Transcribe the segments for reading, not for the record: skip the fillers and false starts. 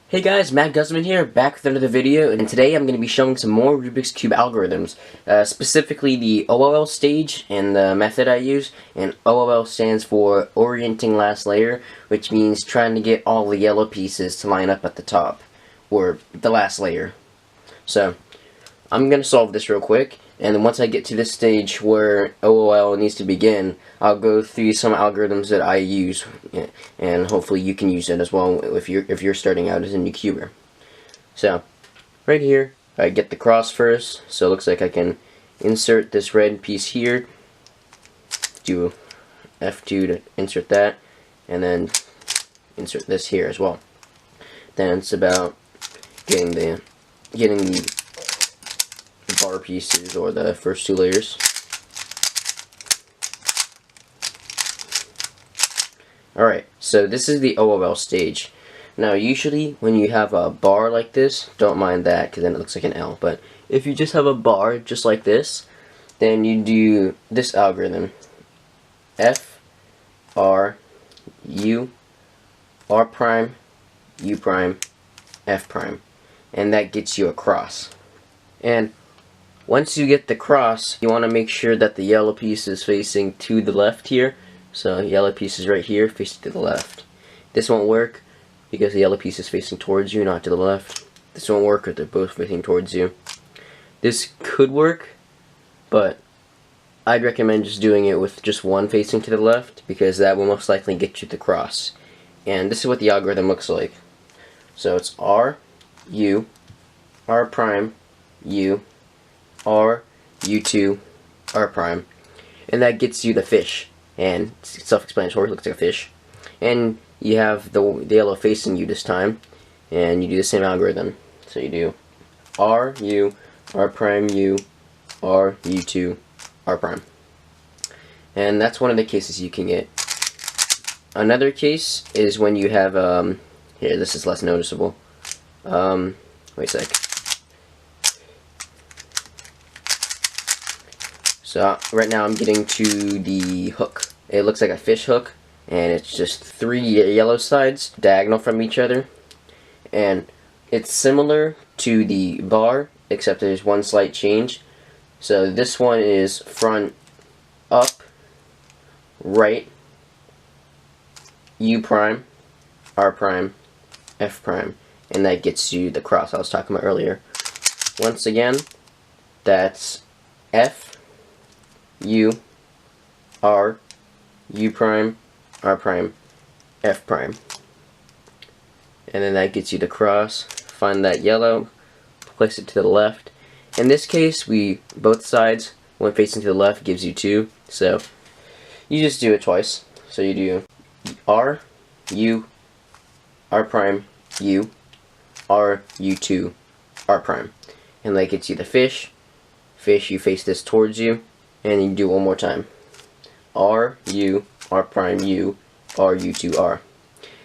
Hey guys, MacGuzman here, back with another video, and today I'm going to be showing some more Rubik's Cube algorithms, specifically the OLL stage and the method I use. And OLL stands for orienting last layer, which means trying to get all the yellow pieces to line up at the top, or the last layer. So, I'm going to solve this real quick, and then once I get to this stage where OLL needs to begin, I'll go through some algorithms that I use, and hopefully you can use it as well if you're starting out as a new cuber. So, right here, I get the cross first, so it looks like I can insert this red piece here, do F2 to insert that, and then insert this here as well. Then it's about getting the bar pieces, or the first two layers. Alright, so this is the OLL stage. Now usually when you have a bar like this, don't mind that because then it looks like an L, but if you just have a bar just like this, then you do this algorithm. F, R, U, R prime, U prime, F prime. And that gets you a cross. And once you get the cross, you want to make sure that the yellow piece is facing to the left here. So yellow piece is right here, facing to the left. This won't work because the yellow piece is facing towards you, not to the left. This won't work if they're both facing towards you. This could work, but I'd recommend just doing it with just one facing to the left, because that will most likely get you the cross. And this is what the algorithm looks like. So it's R, U, R prime, U, R, U2, R prime, and that gets you the fish. And it's self-explanatory, it looks like a fish. And you have the yellow facing you this time, and you do the same algorithm. So you do R, U, R prime, U, R, U2, R prime. And that's one of the cases you can get. Another case is when you have, here, this is less noticeable. Wait a sec. So right now I'm getting to the hook. It looks like a fish hook, and it's just three yellow sides diagonal from each other. And it's similar to the bar, except there's one slight change. So this one is front, up, right, U prime, R prime, F prime. And that gets you the cross I was talking about earlier. Once again, that's F, U, R, U prime, R prime, F prime. And then that gets you the cross. Find that yellow, place it to the left. In this case, both sides, one facing to the left gives you 2. So you just do it twice. So you do R, U, R prime, U, R, U2, R prime. And that gets you the fish. Fish, you face this towards you. And you do one more time. R, U, R prime, U, R, U2, R.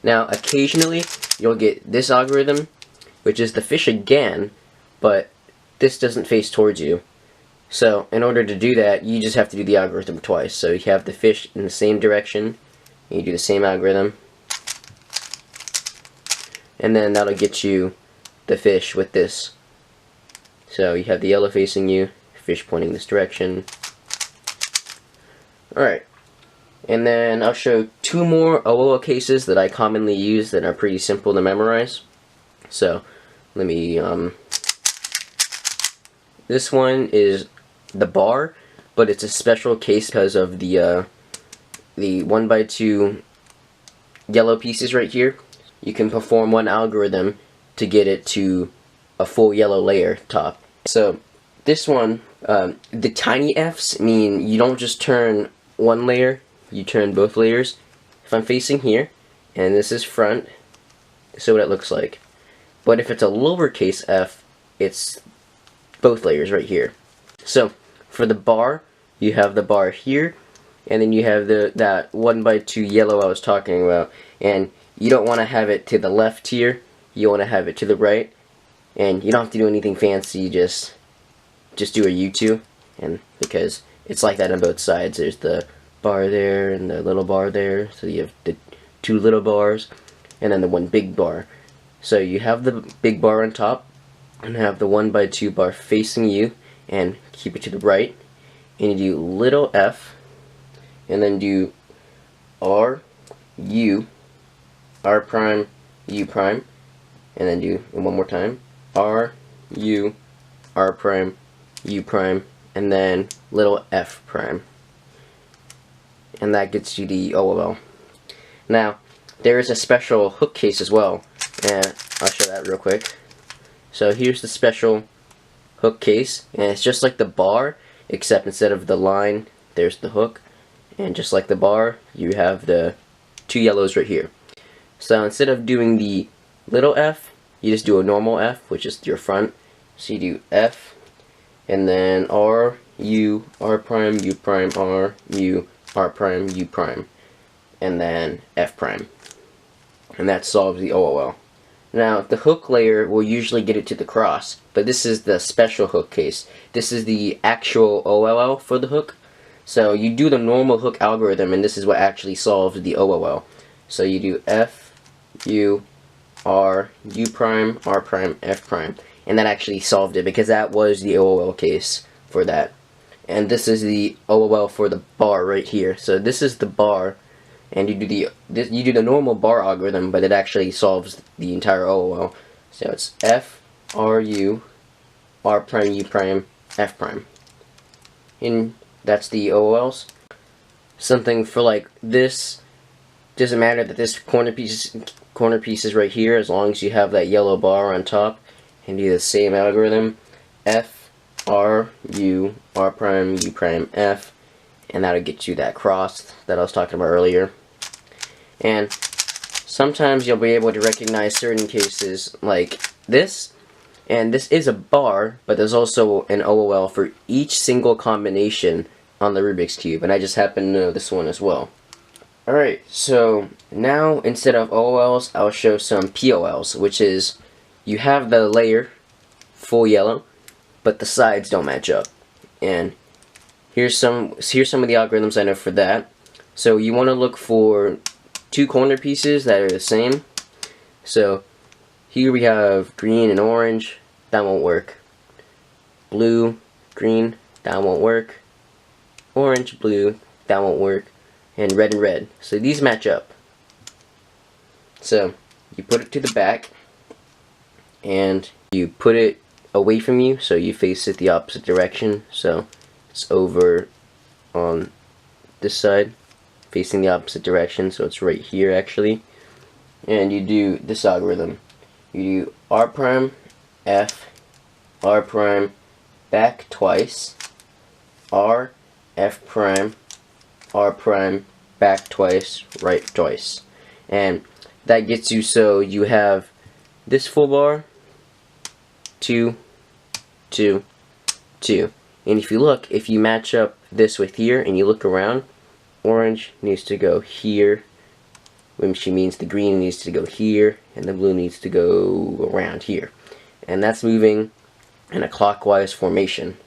Now, occasionally, you'll get this algorithm, which is the fish again, but this doesn't face towards you. So, in order to do that, you just have to do the algorithm twice. So, you have the fish in the same direction, and you do the same algorithm. And then that'll get you the fish with this. So, you have the yellow facing you, fish pointing this direction. Alright, and then I'll show 2 more OLL cases that I commonly use that are pretty simple to memorize. So, let me, this one is the bar, but it's a special case because of the 1x2 yellow pieces right here. You can perform one algorithm to get it to a full yellow layer top. So, this one, the tiny F's mean you don't just turn one layer, you turn both layers. If I'm facing here, and this is front, this is what it looks like. But if it's a lowercase f, it's both layers right here. So, for the bar, you have the bar here, and then you have that 1x2 yellow I was talking about. And you don't want to have it to the left here, you want to have it to the right. And you don't have to do anything fancy, just do a U2, and because it's like that on both sides. There's the bar there and the little bar there, so you have the 2 little bars, and then the one big bar. So you have the big bar on top, and have the 1x2 bar facing you, and keep it to the right. And you do little f, and then do R, U, R prime, U prime, and then do it one more time. R, U, R prime, U prime, and then little f prime. And that gets you the OLL. Now, there is a special hook case as well, and I'll show that real quick. So here's the special hook case, and it's just like the bar, except instead of the line, there's the hook, and just like the bar, you have the two yellows right here. So instead of doing the little f, you just do a normal f, which is your front. So you do f, and then R, U, R prime, U prime, R, U, R prime, U prime, and then F prime. And that solves the OLL. Now, the hook layer will usually get it to the cross, but this is the special hook case. This is the actual OLL for the hook. So you do the normal hook algorithm, and this is what actually solves the OLL. So you do F, U, R, U prime, R prime, F prime. And that actually solved it, because that was the OLL case for that. And this is the OLL for the bar right here. So this is the bar, and you do the normal bar algorithm, but it actually solves the entire OLL. So it's F, R, U, R prime, U prime, F prime. And that's the OLLs. Something for like this, doesn't matter that this corner piece is right here, as long as you have that yellow bar on top, and do the same algorithm. F, R, U, R prime, U prime, F, and that'll get you that cross that I was talking about earlier. And sometimes you'll be able to recognize certain cases like this, and this is a bar, but there's also an OLL for each single combination on the Rubik's Cube, and I just happen to know this one as well. Alright, so now instead of OLLs, I'll show some PLLs, which is you have the layer full yellow, but the sides don't match up. And here's some of the algorithms I know for that. So you want to look for two corner pieces that are the same. So here we have green and orange, that won't work. Blue, green, that won't work. Orange, blue, that won't work. And red, so these match up. So you put it to the back, and you put it away from you, so you face it the opposite direction. So it's over on this side, facing the opposite direction, so it's right here actually. And you do this algorithm. You do R prime, F, R prime, back twice, R, F prime, R prime, back twice, right twice. And that gets you, so you have this full bar, 2, 2, 2. And if you look, if you match up this with here and you look around, orange needs to go here, which means the green needs to go here, and the blue needs to go around here. And that's moving in a clockwise formation.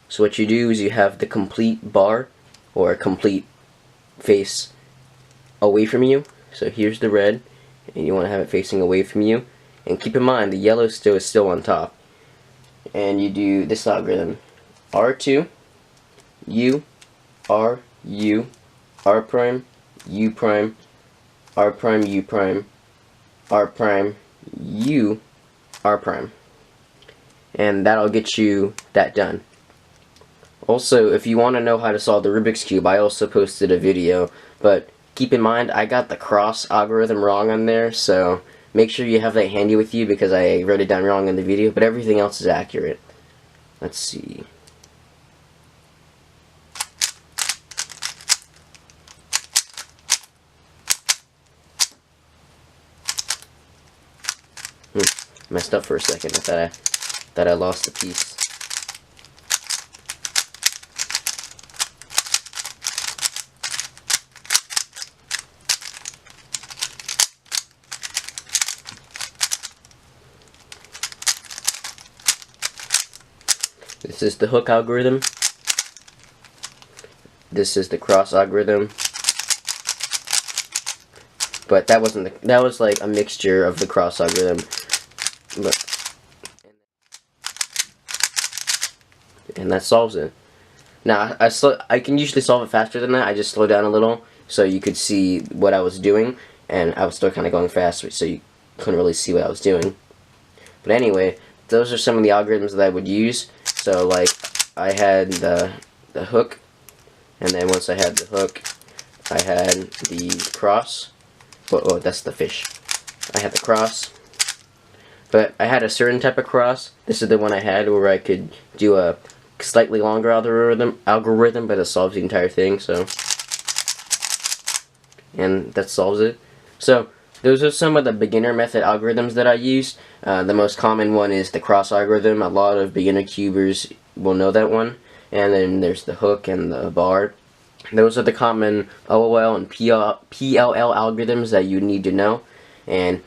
So what you do is you have the complete bar, or a complete face, away from you. So here's the red, and you want to have it facing away from you. And keep in mind, the yellow is still on top. And you do this algorithm. R2, U, R, U, R prime, U prime, R prime, U prime, R prime, U, R prime. And that'll get you that done. Also, if you want to know how to solve the Rubik's Cube, I also posted a video, but keep in mind, I got the cross algorithm wrong on there, so make sure you have that handy with you, because I wrote it down wrong in the video, but everything else is accurate. Let's see. Messed up for a second. I thought I lost a piece. This is the hook algorithm. This is the cross algorithm. But that wasn't that was like a mixture of the cross algorithm. And that solves it. Now I can usually solve it faster than that. I just slow down a little so you could see what I was doing, and I was still kind of going fast, so you couldn't really see what I was doing. But anyway, those are some of the algorithms that I would use. So like I had the hook, and then once I had the hook, I had the cross. Oh, that's the fish. I had the cross. But I had a certain type of cross. This is the one I had where I could do a slightly longer algorithm, but it solves the entire thing. So, and that solves it. So those are some of the beginner method algorithms that I use. The most common one is the cross algorithm. A lot of beginner cubers will know that one. And then there's the hook and the bar. Those are the common OLL and PLL algorithms that you need to know. And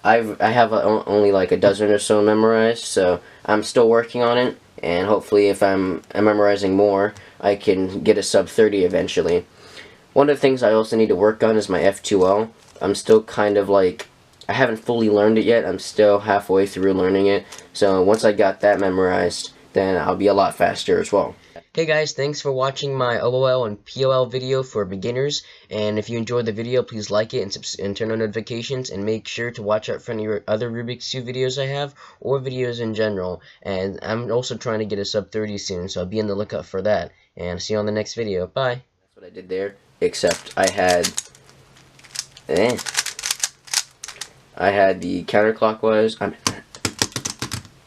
I have only like a dozen or so memorized, so I'm still working on it, and hopefully if I'm memorizing more, I can get a sub 30 eventually. One of the things I also need to work on is my F2L. I'm still kind of like, I haven't fully learned it yet. I'm still halfway through learning it, so once I got that memorized, then I'll be a lot faster as well. Hey guys, thanks for watching my OLL and PLL video for beginners, and if you enjoyed the video, please like it and turn on notifications, and make sure to watch out for any other Rubik's Cube videos I have, or videos in general. And I'm also trying to get a sub 30 soon, so I'll be on the lookout for that, and see you on the next video. Bye! That's what I did there, except I had the counterclockwise,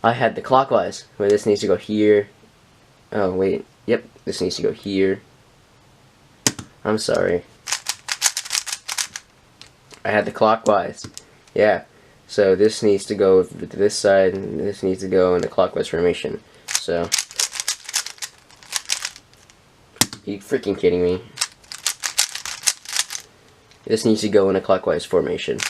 I had the clockwise, where this needs to go here. Oh wait, yep, this needs to go here. I'm sorry. I had the clockwise. Yeah, so this needs to go to this side, and this needs to go in the clockwise formation. So, are you freaking kidding me? This needs to go in a clockwise formation.